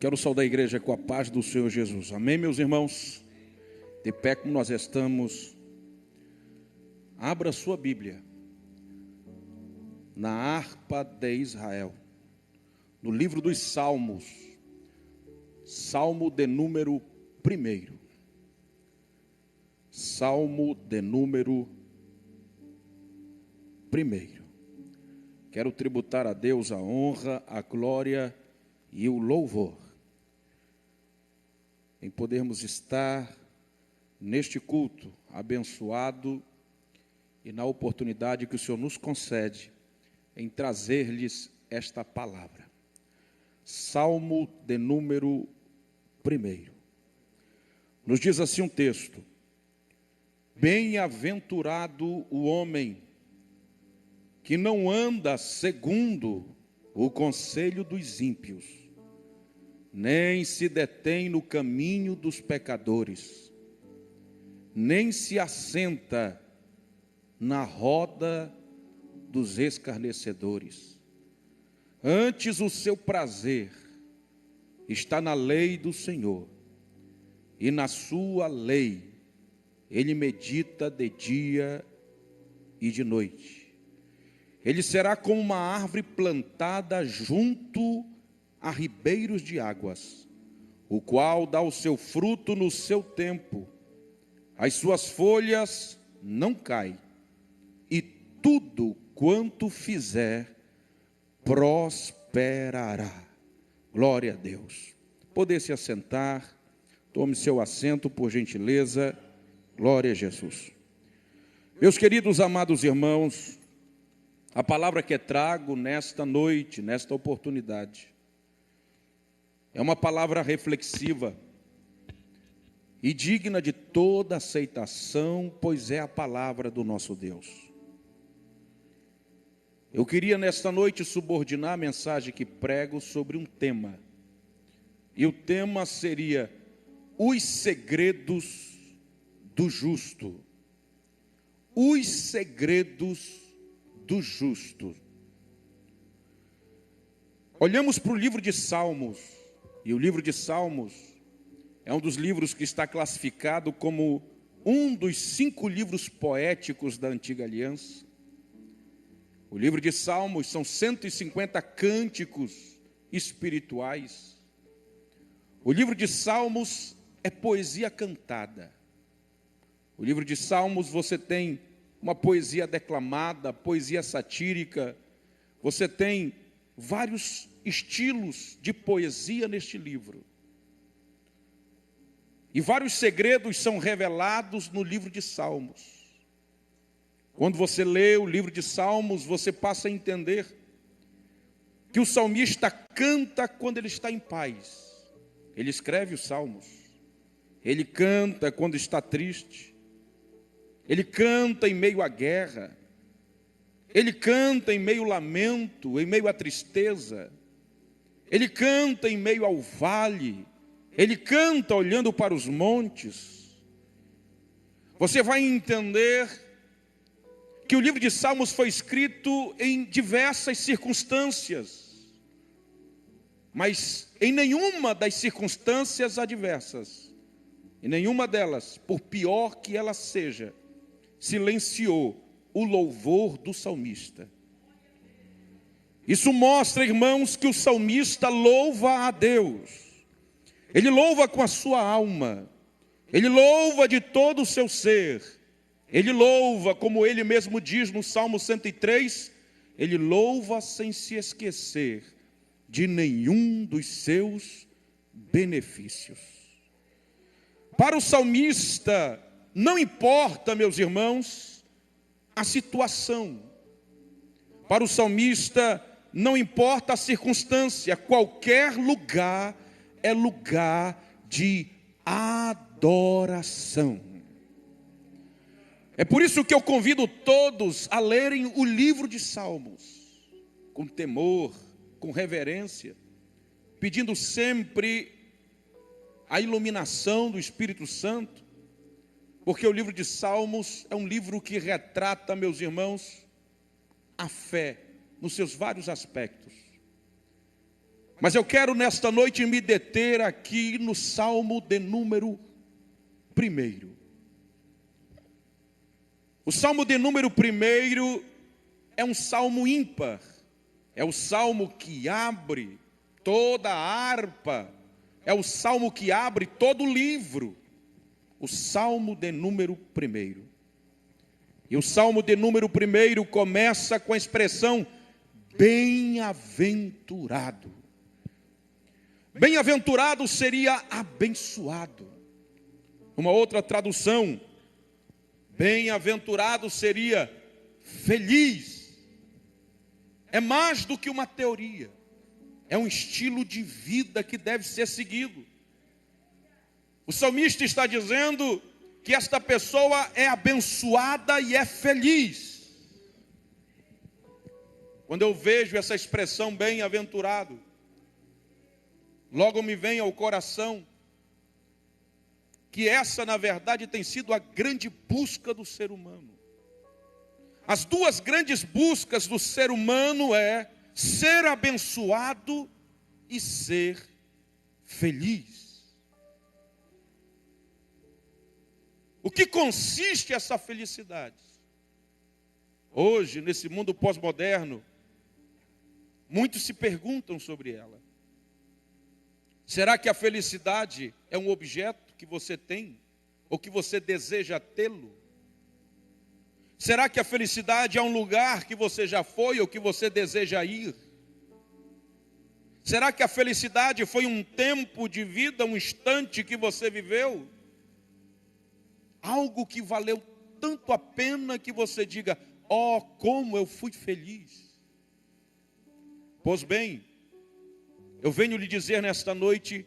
Quero saudar a igreja com a paz do Senhor Jesus. Amém, meus irmãos? De pé como nós estamos. Abra sua Bíblia na harpa de Israel, no livro dos Salmos, Salmo de número 1. Salmo de número 1. Quero tributar a Deus a honra, a glória e o louvor em podermos estar neste culto abençoado e na oportunidade que o Senhor nos concede em trazer-lhes esta palavra. Salmo de número 1. Nos diz assim um texto: bem-aventurado o homem que não anda segundo o conselho dos ímpios, nem se detém no caminho dos pecadores, nem se assenta na roda dos escarnecedores. Antes o seu prazer está na lei do Senhor, e na sua lei ele medita de dia e de noite. Ele será como uma árvore plantada junto a ribeiros de águas, o qual dá o seu fruto no seu tempo, as suas folhas não caem, e tudo quanto fizer prosperará. Glória a Deus. Poder se assentar, tome seu assento por gentileza. Glória a Jesus. Meus queridos amados irmãos, a palavra que trago nesta noite, nesta oportunidade, é uma palavra reflexiva e digna de toda aceitação, pois é a palavra do nosso Deus. Eu queria nesta noite subordinar a mensagem que prego sobre um tema. E o tema seria os segredos do justo. Os segredos do justo. Olhamos para o livro de Salmos, e o livro de Salmos é um dos livros que está classificado como um dos 5 livros poéticos da Antiga Aliança. O livro de Salmos são 150 cânticos espirituais. O livro de Salmos é poesia cantada. O livro de Salmos você tem uma poesia declamada, poesia satírica. Você tem vários estilos de poesia neste livro. E vários segredos são revelados no livro de Salmos. Quando você lê o livro de Salmos, você passa a entender que o salmista canta quando ele está em paz. Ele escreve os salmos. Ele canta quando está triste. Ele canta em meio à guerra. Ele canta em meio ao lamento, em meio à tristeza. Ele canta em meio ao vale. Ele canta olhando para os montes. Você vai entender que o livro de Salmos foi escrito em diversas circunstâncias, mas em nenhuma das circunstâncias adversas, em nenhuma delas, por pior que ela seja, silenciou o louvor do salmista. Isso mostra, irmãos, que o salmista louva a Deus. Ele louva com a sua alma. Ele louva de todo o seu ser. Ele louva, como ele mesmo diz no Salmo 103, ele louva sem se esquecer de nenhum dos seus benefícios. Para o salmista, não importa, meus irmãos, a situação. Para o salmista, não importa a circunstância, qualquer lugar é lugar de adoração. É por isso que eu convido todos a lerem o livro de Salmos, com temor, com reverência, pedindo sempre a iluminação do Espírito Santo, porque o livro de Salmos é um livro que retrata, meus irmãos, a fé nos seus vários aspectos. Mas eu quero nesta noite me deter aqui no Salmo de número 1. O Salmo de número 1 é um salmo ímpar. É o salmo que abre toda a harpa. É o salmo que abre todo o livro. O Salmo de número 1. E o Salmo de número 1 começa com a expressão bem-aventurado. Bem-aventurado seria abençoado. Uma outra tradução, bem-aventurado seria feliz. É mais do que uma teoria. É um estilo de vida que deve ser seguido. O salmista está dizendo que esta pessoa é abençoada e é feliz. Quando eu vejo essa expressão bem-aventurado, logo me vem ao coração que essa, na verdade, tem sido a grande busca do ser humano. As duas grandes buscas do ser humano é ser abençoado e ser feliz. O que consiste essa felicidade? Hoje, nesse mundo pós-moderno, muitos se perguntam sobre ela. Será que a felicidade é um objeto que você tem? Ou que você deseja tê-lo? Será que a felicidade é um lugar que você já foi ou que você deseja ir? Será que a felicidade foi um tempo de vida, um instante que você viveu? Algo que valeu tanto a pena que você diga, ó, como eu fui feliz. Pois bem, eu venho lhe dizer nesta noite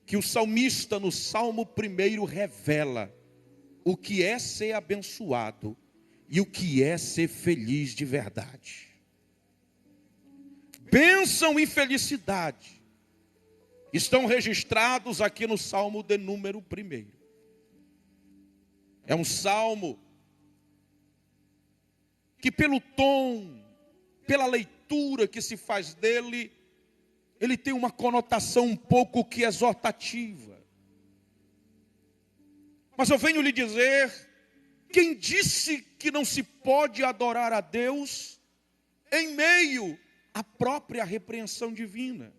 que o salmista no Salmo 1 revela o que é ser abençoado e o que é ser feliz de verdade. Bênção e felicidade estão registrados aqui no Salmo de número 1. É um salmo que pelo tom, pela leitura que se faz dele, ele tem uma conotação um pouco que exortativa. Mas eu venho lhe dizer, quem disse que não se pode adorar a Deus em meio à própria repreensão divina?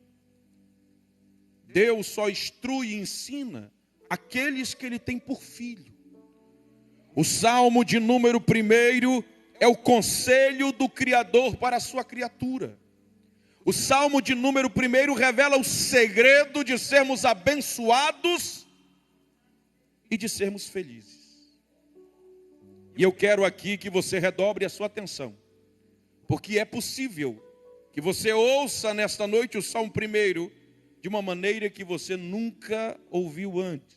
Deus só instrui e ensina aqueles que Ele tem por filho. O Salmo de número 1 é o conselho do Criador para a sua criatura. O Salmo de número 1 revela o segredo de sermos abençoados e de sermos felizes. E eu quero aqui que você redobre a sua atenção, porque é possível que você ouça nesta noite o Salmo 1 de uma maneira que você nunca ouviu antes.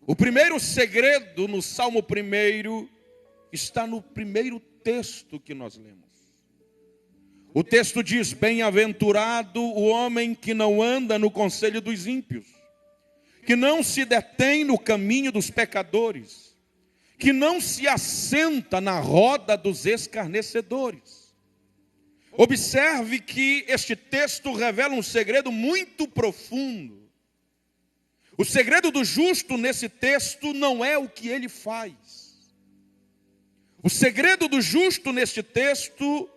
O primeiro segredo no Salmo 1 está no primeiro texto que nós lemos. O texto diz, bem-aventurado o homem que não anda no conselho dos ímpios, que não se detém no caminho dos pecadores, que não se assenta na roda dos escarnecedores. Observe que este texto revela um segredo muito profundo. O segredo do justo nesse texto não é o que ele faz. O segredo do justo neste texto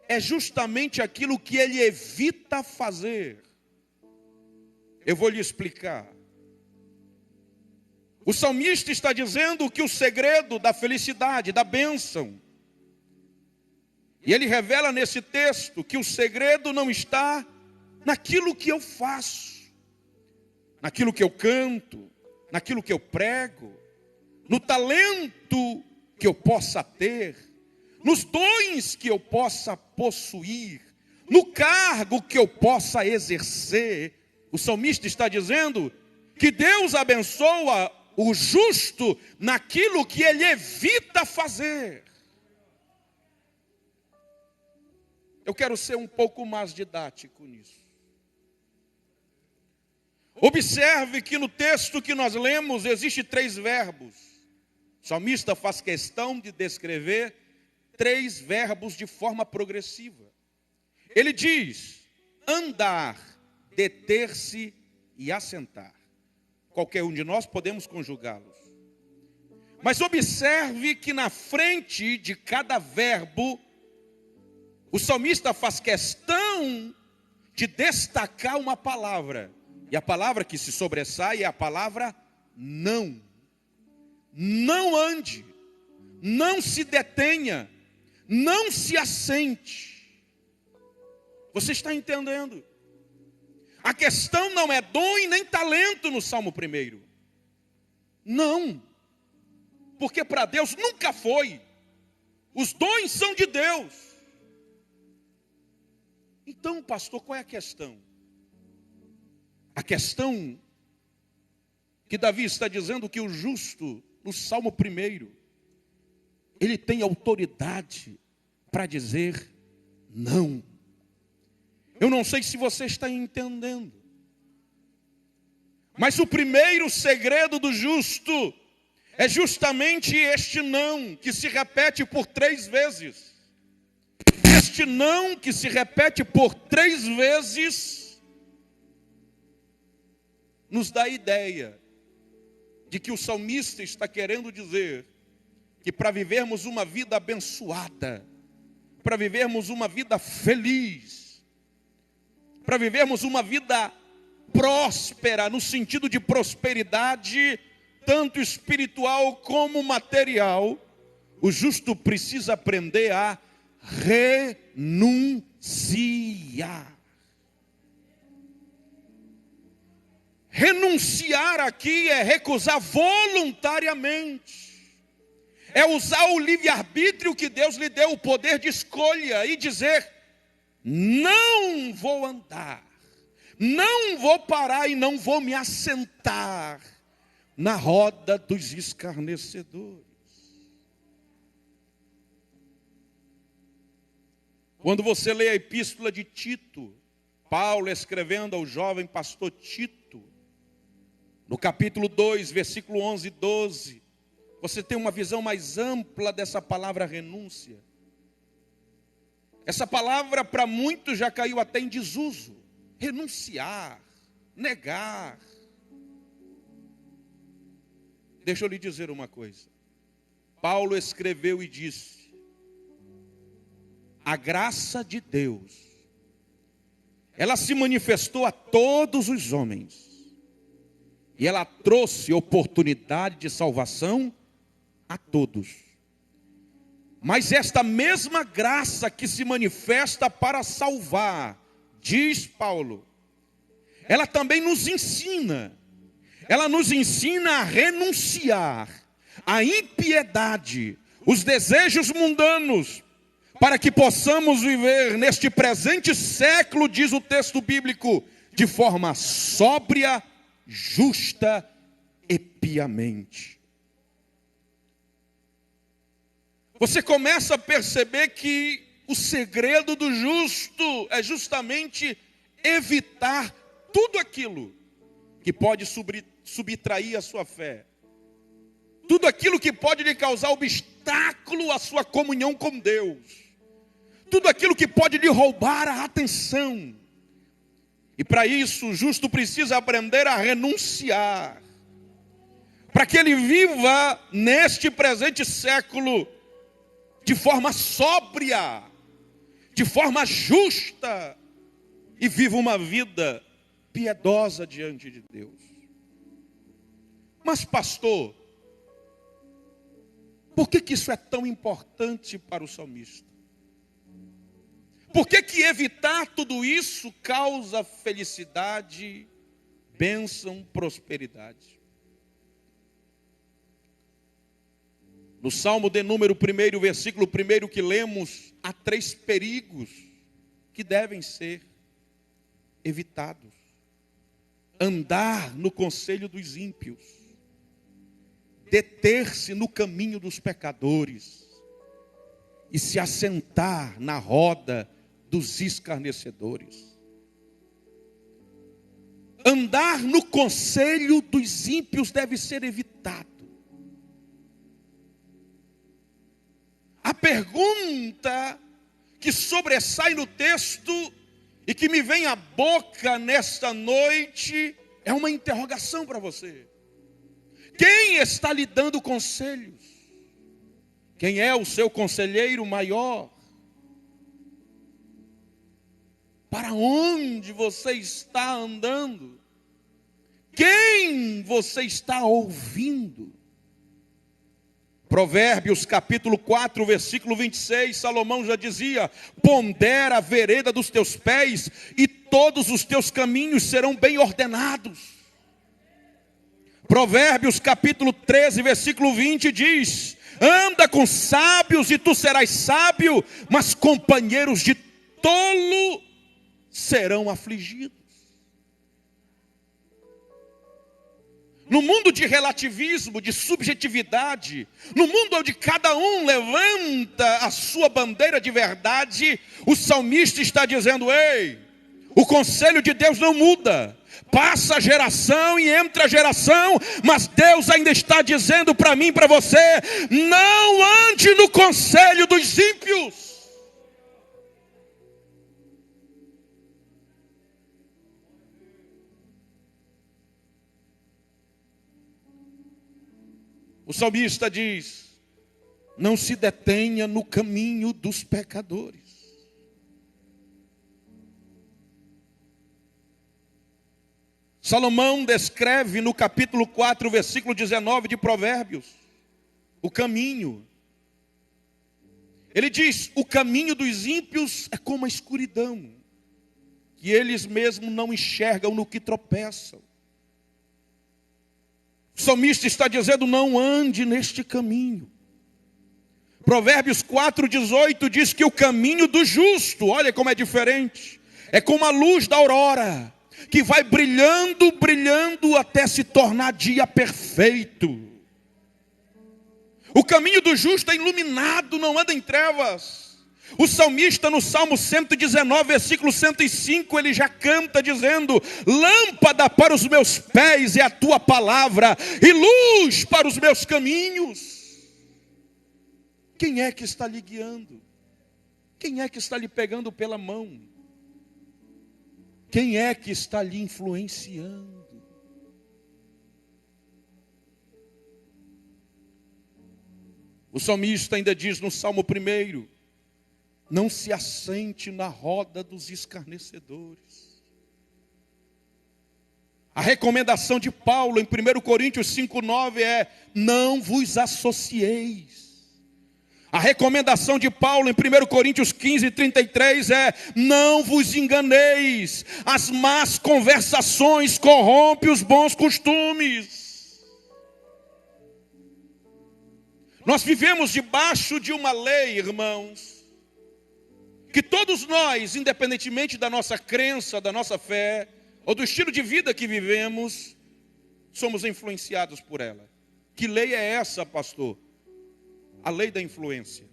é justamente aquilo que ele evita fazer. Eu vou lhe explicar. O salmista está dizendo que o segredo da felicidade, da bênção, e ele revela nesse texto que o segredo não está naquilo que eu faço, naquilo que eu canto, naquilo que eu prego, no talento que eu possa ter, nos dons que eu possa possuir, no cargo que eu possa exercer. O salmista está dizendo que Deus abençoa o justo naquilo que ele evita fazer. Eu quero ser um pouco mais didático nisso. Observe que no texto que nós lemos existe 3 verbos. O salmista faz questão de descrever 3 verbos de forma progressiva. Ele diz: andar, deter-se e assentar. Qualquer um de nós podemos conjugá-los. Mas observe que na frente de cada verbo, o salmista faz questão de destacar uma palavra. E a palavra que se sobressai é a palavra não. Não ande, não se detenha, não se assente. Você está entendendo? A questão não é dom e nem talento no Salmo 1. Não. Porque para Deus nunca foi. Os dons são de Deus. Então, pastor, qual é a questão? A questão que Davi está dizendo que o justo, no Salmo 1, ele tem autoridade para dizer não. Eu não sei se você está entendendo. Mas o primeiro segredo do justo é justamente este não, que se repete por 3 vezes. Este não que se repete por 3 vezes nos dá a ideia de que o salmista está querendo dizer que para vivermos uma vida abençoada, para vivermos uma vida feliz, para vivermos uma vida próspera, no sentido de prosperidade, tanto espiritual como material, o justo precisa aprender a renunciar. Renunciar aqui é recusar voluntariamente. É usar o livre-arbítrio que Deus lhe deu, o poder de escolha, e dizer: não vou andar, não vou parar e não vou me assentar na roda dos escarnecedores. Quando você lê a epístola de Tito, Paulo escrevendo ao jovem pastor Tito, no capítulo 2, versículo 11 e 12, você tem uma visão mais ampla dessa palavra renúncia. Essa palavra para muitos já caiu até em desuso. Renunciar, negar. Deixa eu lhe dizer uma coisa. Paulo escreveu e disse: a graça de Deus, ela se manifestou a todos os homens. E ela trouxe oportunidade de salvação a todos. Mas esta mesma graça que se manifesta para salvar, diz Paulo, ela também nos ensina. Ela nos ensina a renunciar à impiedade, os desejos mundanos, para que possamos viver neste presente século, diz o texto bíblico, de forma sóbria, justa e piamente. Você começa a perceber que o segredo do justo é justamente evitar tudo aquilo que pode subtrair a sua fé. Tudo aquilo que pode lhe causar obstáculo à sua comunhão com Deus. Tudo aquilo que pode lhe roubar a atenção. E para isso o justo precisa aprender a renunciar. Para que ele viva neste presente século de forma sóbria, de forma justa, e viva uma vida piedosa diante de Deus. Mas pastor, por que isso é tão importante para o salmista? Por que evitar tudo isso causa felicidade, bênção, prosperidade? No Salmo de número 1, versículo 1 que lemos, há 3 perigos que devem ser evitados. Andar no conselho dos ímpios, deter-se no caminho dos pecadores e se assentar na roda dos escarnecedores. Andar no conselho dos ímpios deve ser evitado. A pergunta que sobressai no texto e que me vem à boca nesta noite é uma interrogação para você. Quem está lhe dando conselhos? Quem é o seu conselheiro maior? Para onde você está andando? Quem você está ouvindo? Provérbios capítulo 4, versículo 26, Salomão já dizia: pondera a vereda dos teus pés e todos os teus caminhos serão bem ordenados. Provérbios capítulo 13, versículo 20 diz: anda com sábios e tu serás sábio, mas companheiros de tolo serão afligidos. No mundo de relativismo, de subjetividade, no mundo onde cada um levanta a sua bandeira de verdade, o salmista está dizendo: ei, o conselho de Deus não muda. Passa a geração e entra a geração, mas Deus ainda está dizendo para mim e para você: não ande no conselho dos ímpios. O salmista diz: não se detenha no caminho dos pecadores. Salomão descreve no capítulo 4, versículo 19 de Provérbios, o caminho. Ele diz: o caminho dos ímpios é como a escuridão, que eles mesmos não enxergam no que tropeçam. O salmista está dizendo: não ande neste caminho. Provérbios 4:18 diz que o caminho do justo, olha como é diferente, é como a luz da aurora, que vai brilhando, brilhando até se tornar dia perfeito. O caminho do justo é iluminado, não anda em trevas. O salmista no Salmo 119, versículo 105, ele já canta dizendo: lâmpada para os meus pés é a tua palavra, e luz para os meus caminhos. Quem é que está lhe guiando? Quem é que está lhe pegando pela mão? Quem é que está lhe influenciando? O salmista ainda diz no Salmo 1: não se assente na roda dos escarnecedores. A recomendação de Paulo em 1 Coríntios 5:9 é: não vos associeis. A recomendação de Paulo em 1 Coríntios 15:33 é: não vos enganeis, as más conversações corrompem os bons costumes. Nós vivemos debaixo de uma lei, irmãos, que todos nós, independentemente da nossa crença, da nossa fé, ou do estilo de vida que vivemos, somos influenciados por ela. Que lei é essa, pastor? A lei da influência.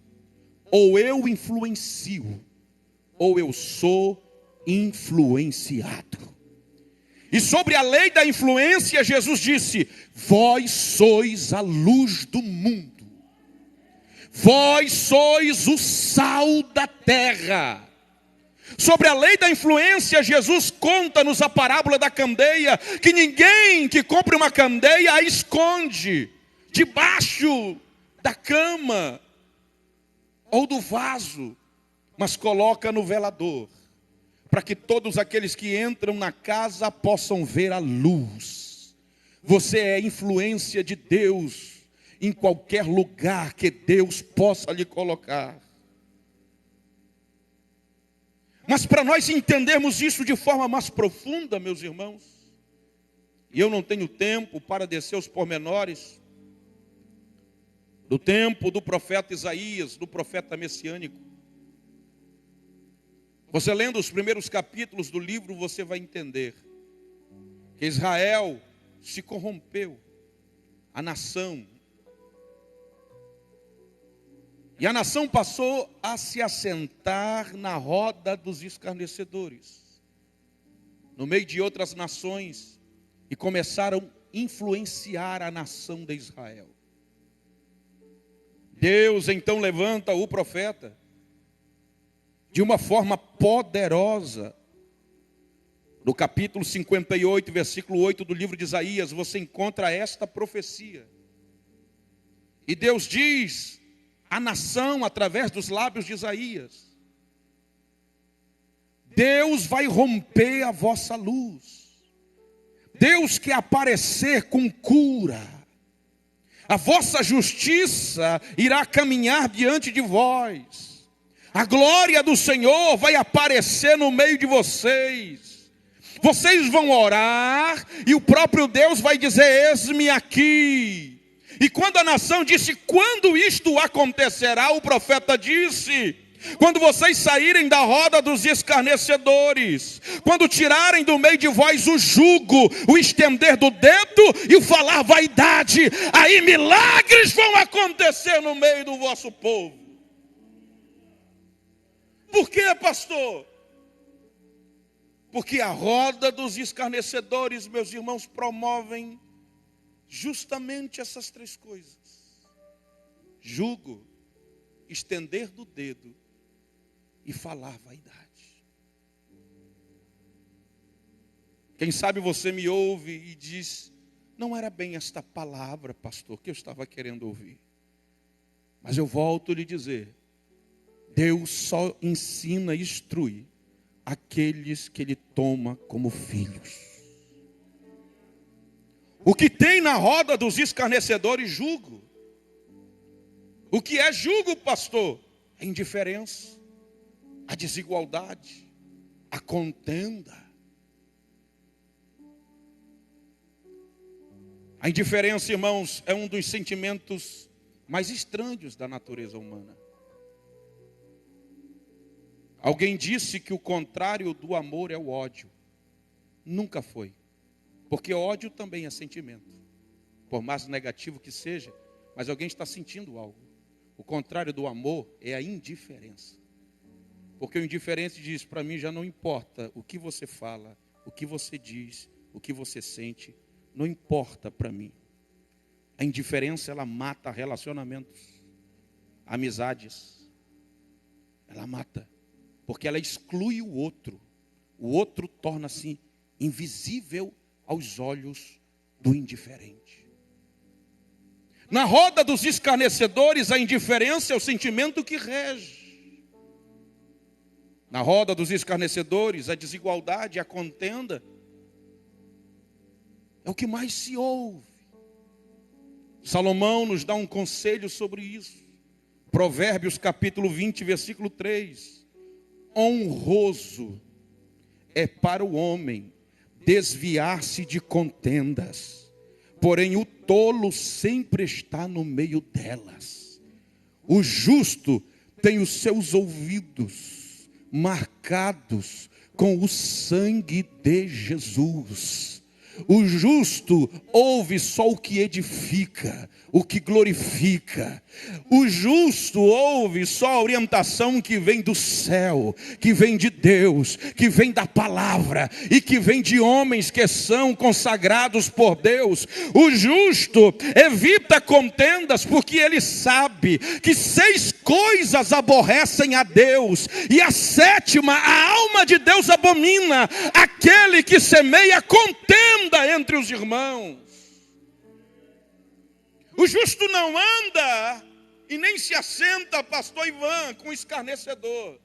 Ou eu influencio, ou eu sou influenciado. E sobre a lei da influência, Jesus disse: vós sois a luz do mundo. Vós sois o sal da terra. Sobre a lei da influência, Jesus conta-nos a parábola da candeia, que ninguém que compre uma candeia a esconde debaixo da cama ou do vaso, mas coloca no velador, para que todos aqueles que entram na casa possam ver a luz. Você é influência de Deus em qualquer lugar que Deus possa lhe colocar. Mas para nós entendermos isso de forma mais profunda, meus irmãos, e eu não tenho tempo para descer os pormenores do tempo do profeta Isaías, do profeta messiânico. Você lendo os primeiros capítulos do livro, você vai entender que Israel se corrompeu, a nação. E a nação passou a se assentar na roda dos escarnecedores, no meio de outras nações, e começaram a influenciar a nação de Israel. Deus então levanta o profeta de uma forma poderosa. No capítulo 58, versículo 8 do livro de Isaías, você encontra esta profecia. E Deus diz à nação, através dos lábios de Isaías: Deus vai romper a vossa luz. Deus quer aparecer com cura. A vossa justiça irá caminhar diante de vós. A glória do Senhor vai aparecer no meio de vocês. Vocês vão orar e o próprio Deus vai dizer: eis-me aqui. E quando a nação disse: quando isto acontecerá? O profeta disse: quando vocês saírem da roda dos escarnecedores, quando tirarem do meio de vós o jugo, o estender do dedo e o falar vaidade, aí milagres vão acontecer no meio do vosso povo. Por quê, pastor? Porque a roda dos escarnecedores, meus irmãos, promovem justamente essas três coisas: jugo, estender do dedo e falar vaidade. Quem sabe você me ouve e diz: não era bem esta palavra, pastor, que eu estava querendo ouvir. Mas eu volto a lhe dizer: Deus só ensina e instrui aqueles que Ele toma como filhos. O que tem na roda dos escarnecedores? Jugo. O que é jugo, pastor? É indiferença, a desigualdade, a contenda. A indiferença, irmãos, é um dos sentimentos mais estranhos da natureza humana. Alguém disse que o contrário do amor é o ódio. Nunca foi. Porque ódio também é sentimento. Por mais negativo que seja, mas alguém está sentindo algo. O contrário do amor é a indiferença. Porque o indiferente diz: para mim já não importa o que você fala, o que você diz, o que você sente, não importa para mim. A indiferença, ela mata relacionamentos, amizades. Ela mata. Porque ela exclui o outro. O outro torna-se invisível aos olhos do indiferente. Na roda dos escarnecedores, a indiferença é o sentimento que rege. Na roda dos escarnecedores, a desigualdade, a contenda, é o que mais se ouve. Salomão nos dá um conselho sobre isso. Provérbios capítulo 20, versículo 3. Honroso é para o homem desviar-se de contendas, porém o tolo sempre está no meio delas. O justo tem os seus ouvidos marcados com o sangue de Jesus. O justo ouve só o que edifica, o que glorifica. O justo ouve só a orientação que vem do céu, que vem de Deus, que vem da palavra e que vem de homens que são consagrados por Deus. O justo evita contendas porque ele sabe que 6 coisas aborrecem a Deus e a 7ª a alma de Deus abomina: aquele que semeia contenda entre os irmãos. O justo não anda e nem se assenta, pastor Ivan, com escarnecedor.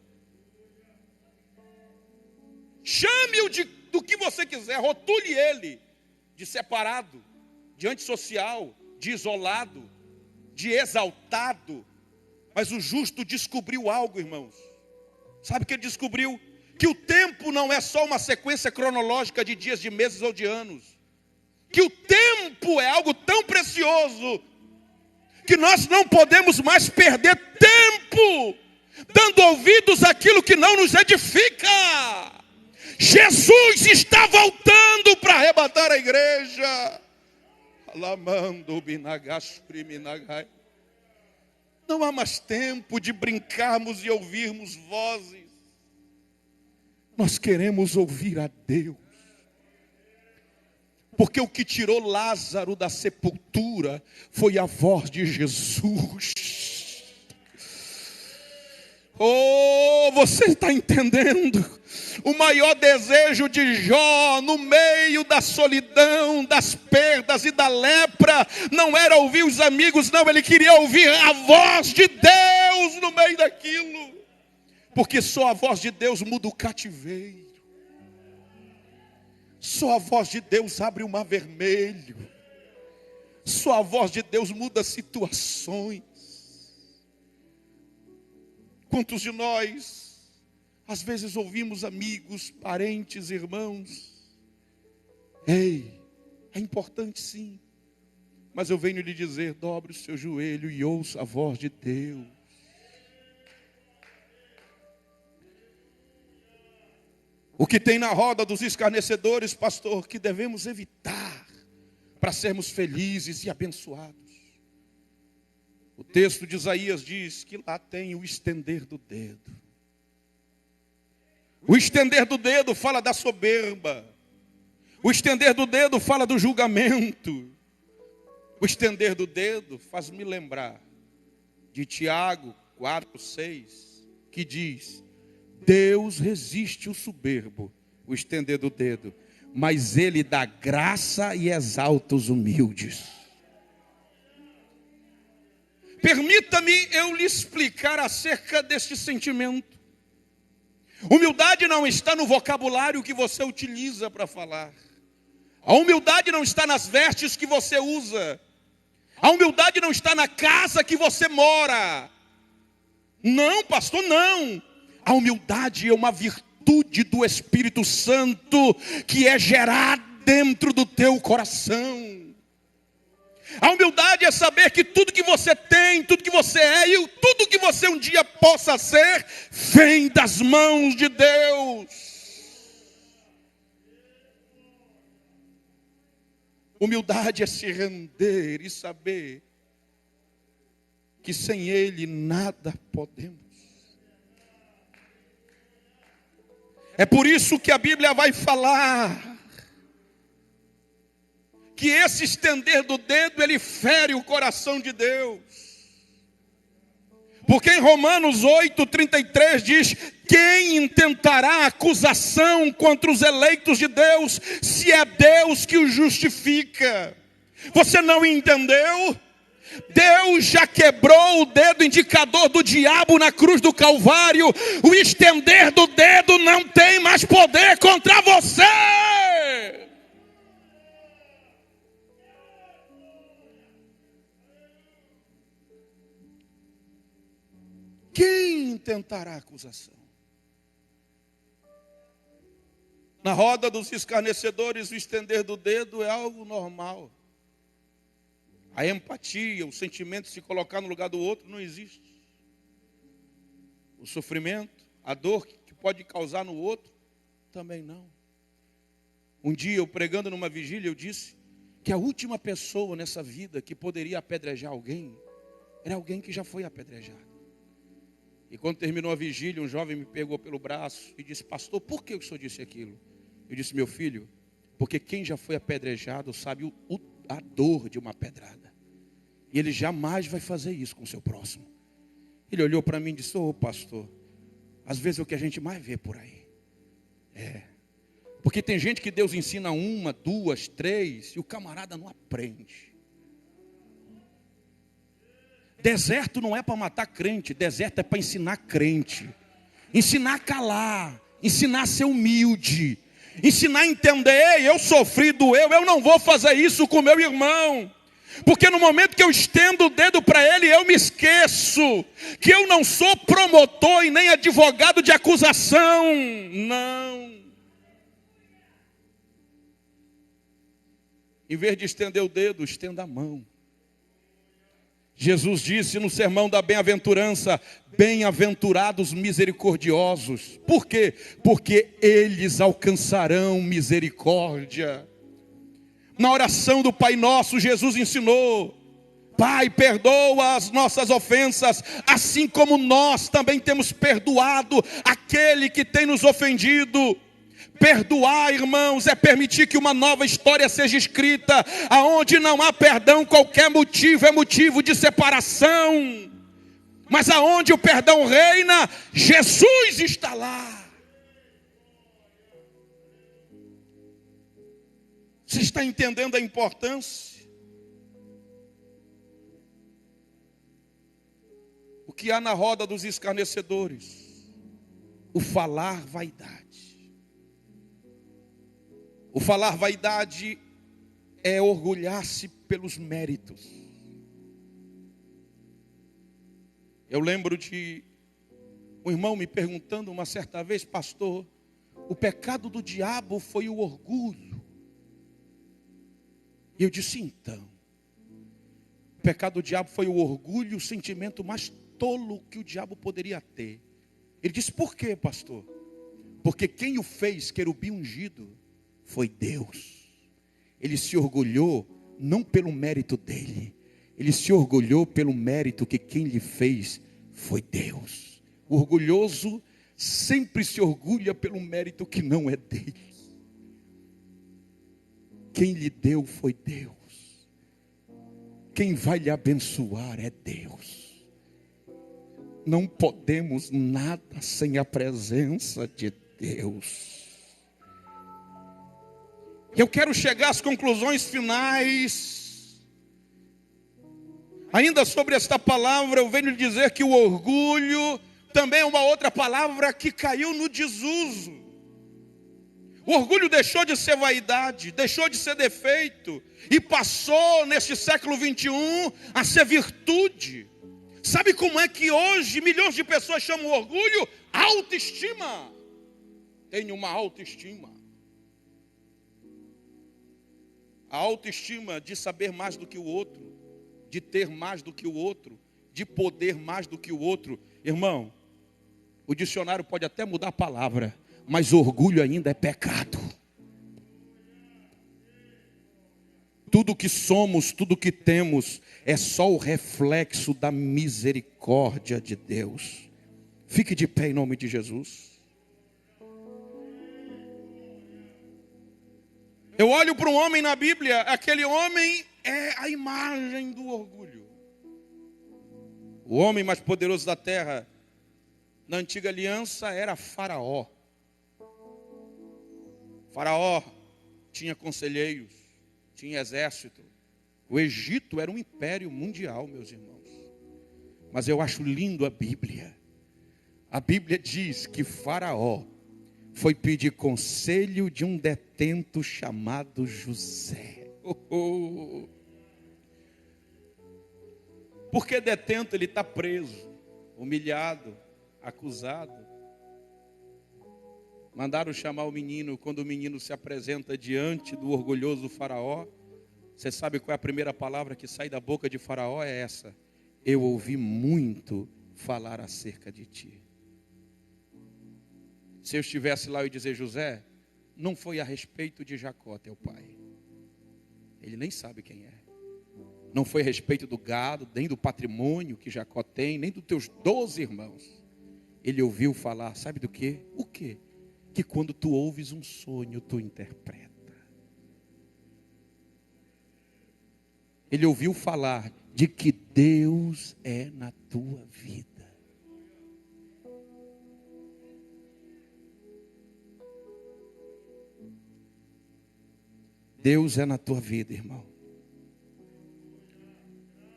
Chame-o do que você quiser, rotule ele de separado, de antissocial, de isolado, de exaltado. Mas o justo descobriu algo, irmãos. Sabe o que ele descobriu? Que o tempo não é só uma sequência cronológica de dias, de meses ou de anos. Que o tempo é algo tão precioso que nós não podemos mais perder tempo dando ouvidos àquilo que não nos edifica. Jesus está voltando para arrebatar a igreja. Não há mais tempo de brincarmos e ouvirmos vozes. Nós queremos ouvir a Deus. Porque o que tirou Lázaro da sepultura foi a voz de Jesus. Oh, você está entendendo? O maior desejo de Jó, no meio da solidão, das perdas e da lepra, não era ouvir os amigos, não, ele queria ouvir a voz de Deus no meio daquilo. Porque só a voz de Deus muda o cativeiro. Só a voz de Deus abre o mar vermelho. Só a voz de Deus muda situações. Quantos de nós, às vezes ouvimos amigos, parentes, irmãos. Ei, é importante sim. Mas eu venho lhe dizer, dobre o seu joelho e ouça a voz de Deus. O que tem na roda dos escarnecedores, pastor, que devemos evitar para sermos felizes e abençoados. O texto de Isaías diz que lá tem o estender do dedo. O estender do dedo fala da soberba. O estender do dedo fala do julgamento. O estender do dedo faz me lembrar de Tiago 4:6, que diz: Deus resiste o soberbo, o estender do dedo, mas Ele dá graça e exalta os humildes. Permita-me eu lhe explicar acerca deste sentimento. Humildade não está no vocabulário que você utiliza para falar. A humildade não está nas vestes que você usa. A humildade não está na casa que você mora. Não, pastor, não. A humildade é uma virtude do Espírito Santo que é gerada dentro do teu coração. A humildade é saber que tudo que você tem, tudo que você é e tudo que você um dia possa ser, vem das mãos de Deus. Humildade é se render e saber que sem Ele nada podemos. É por isso que a Bíblia vai falar que esse estender do dedo, ele fere o coração de Deus. Porque em Romanos 8:33 diz: quem intentará acusação contra os eleitos de Deus, se é Deus que os justifica? Você não entendeu? Deus já quebrou o dedo indicador do diabo na cruz do Calvário. O estender do dedo não tem mais poder contra você. Quem tentará acusação? Na roda dos escarnecedores, o estender do dedo é algo normal. A empatia, o sentimento de se colocar no lugar do outro não existe. O sofrimento, a dor que pode causar no outro, também não. Um dia eu pregando numa vigília, eu disse que a última pessoa nessa vida que poderia apedrejar alguém, era alguém que já foi apedrejado. E quando terminou a vigília, um jovem me pegou pelo braço e disse: pastor, por que o senhor disse aquilo? Eu disse: meu filho, porque quem já foi apedrejado sabe a dor de uma pedrada. E ele jamais vai fazer isso com o seu próximo. Ele olhou para mim e disse: ô pastor, às vezes é o que a gente mais vê por aí. Porque tem gente que Deus ensina 1, 2, 3 e o camarada não aprende. Deserto não é para matar crente, deserto é para ensinar crente. Ensinar a calar, ensinar a ser humilde, ensinar a entender: eu sofri, doeu, eu não vou fazer isso com meu irmão. Porque no momento que eu estendo o dedo para ele, eu me esqueço que eu não sou promotor e nem advogado de acusação. Não. Em vez de estender o dedo, estenda a mão. Jesus disse no sermão da bem-aventurança: bem-aventurados misericordiosos. Por quê? Porque eles alcançarão misericórdia. Na oração do Pai Nosso, Jesus ensinou: Pai, perdoa as nossas ofensas, assim como nós também temos perdoado aquele que tem nos ofendido. Perdoar, irmãos, é permitir que uma nova história seja escrita. Aonde não há perdão, qualquer motivo é motivo de separação. Mas aonde o perdão reina, Jesus está lá. Você está entendendo a importância? O que há na roda dos escarnecedores? O falar vaidade. O falar vaidade é orgulhar-se pelos méritos. Eu lembro de um irmão me perguntando uma certa vez: pastor, o pecado do diabo foi o orgulho. E eu disse: então, o pecado do diabo foi o orgulho, o sentimento mais tolo que o diabo poderia ter. Ele disse: por quê, pastor? Porque quem o fez querubim ungido foi Deus. Ele se orgulhou não pelo mérito dele, ele se orgulhou pelo mérito que quem lhe fez foi Deus. O orgulhoso sempre se orgulha pelo mérito que não é dele. Quem lhe deu foi Deus. Quem vai lhe abençoar é Deus. Não podemos nada sem a presença de Deus. Eu quero chegar às conclusões finais. Ainda sobre esta palavra, eu venho dizer que o orgulho também é uma outra palavra que caiu no desuso. O orgulho deixou de ser vaidade, deixou de ser defeito e passou neste século 21 a ser virtude. Sabe como é que hoje milhões de pessoas chamam o orgulho? Autoestima. Tenho uma autoestima. A autoestima de saber mais do que o outro, de ter mais do que o outro, de poder mais do que o outro. Irmão, o dicionário pode até mudar a palavra, mas orgulho ainda é pecado. Tudo que somos, tudo que temos, é só o reflexo da misericórdia de Deus. Fique de pé em nome de Jesus. Eu olho para um homem na Bíblia, aquele homem é a imagem do orgulho. O homem mais poderoso da terra, na antiga aliança, era Faraó. Faraó tinha conselheiros, tinha exército. O Egito era um império mundial, meus irmãos. Mas eu acho lindo a Bíblia. A Bíblia diz que Faraó foi pedir conselho de um detento chamado José. Porque detento? Ele está preso, humilhado, acusado. Mandaram chamar o menino. Quando o menino se apresenta diante do orgulhoso Faraó, você sabe qual é a primeira palavra que sai da boca de Faraó? É essa: eu ouvi muito falar acerca de ti. Se eu estivesse lá e dizer: José, não foi a respeito de Jacó, teu pai. Ele nem sabe quem é. Não foi a respeito do gado, nem do patrimônio que Jacó tem, nem dos teus 12 irmãos. Ele ouviu falar, sabe do quê? O quê? Que quando tu ouves um sonho, tu interpreta. Ele ouviu falar de que Deus é na tua vida. Deus é na tua vida, irmão.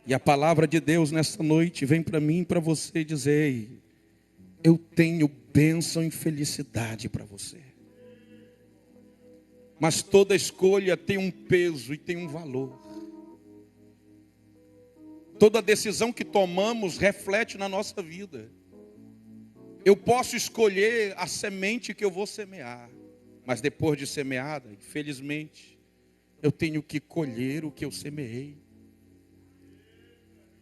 E a palavra de Deus nesta noite vem para mim e para você dizer: ei, eu tenho bênção e felicidade para você. Mas toda escolha tem um peso e tem um valor. Toda decisão que tomamos reflete na nossa vida. Eu posso escolher a semente que eu vou semear, mas depois de semeada, infelizmente, eu tenho que colher o que eu semeei.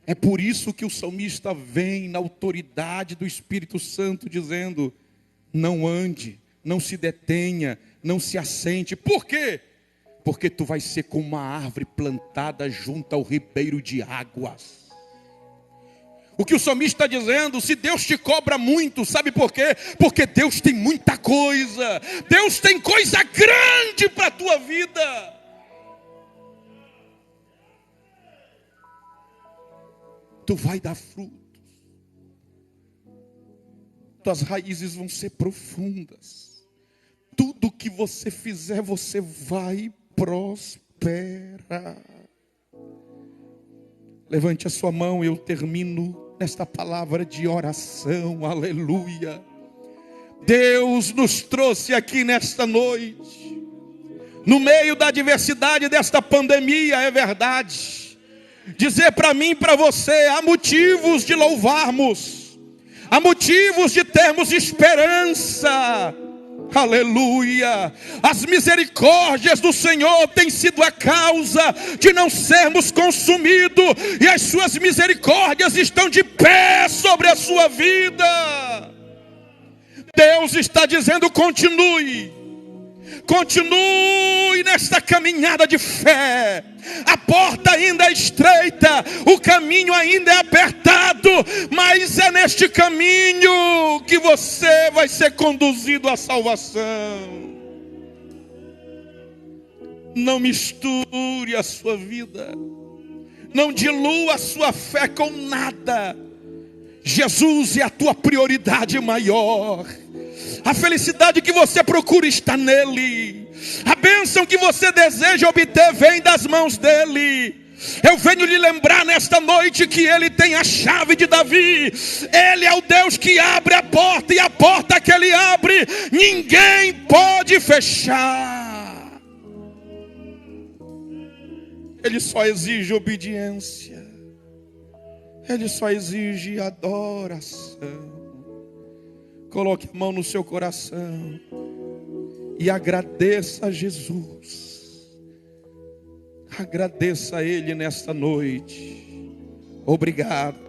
É por isso que o salmista vem na autoridade do Espírito Santo dizendo: não ande, não se detenha, não se assente. Por quê? Porque tu vais ser como uma árvore plantada junto ao ribeiro de águas. O que o salmista está dizendo: se Deus te cobra muito, sabe por quê? Porque Deus tem muita coisa. Deus tem coisa grande para a tua vida. Tu vai dar frutos. tuas raízes vão ser profundas. Tudo que você fizer, você vai prosperar. Levante a sua mão, eu termino nesta palavra de oração. Aleluia. Deus nos trouxe aqui nesta noite, no meio da adversidade desta pandemia, é verdade, dizer para mim e para você: há motivos de louvarmos, há motivos de termos esperança. Aleluia. As misericórdias do Senhor têm sido a causa de não sermos consumidos, e as suas misericórdias estão de pé sobre a sua vida. Deus está dizendo: continue nesta caminhada de fé. A porta ainda é estreita, o caminho ainda é apertado, mas é neste caminho que você vai ser conduzido à salvação. Não misture a sua vida, não dilua a sua fé com nada. Jesus é a tua prioridade maior. A felicidade que você procura está nele. A bênção que você deseja obter vem das mãos dele. Eu venho lhe lembrar nesta noite que ele tem a chave de Davi. Ele é o Deus que abre a porta, e a porta que ele abre, ninguém pode fechar. Ele só exige obediência. Ele só exige adoração. Coloque a mão no seu coração e agradeça a Jesus. Agradeça a Ele nesta noite. Obrigado.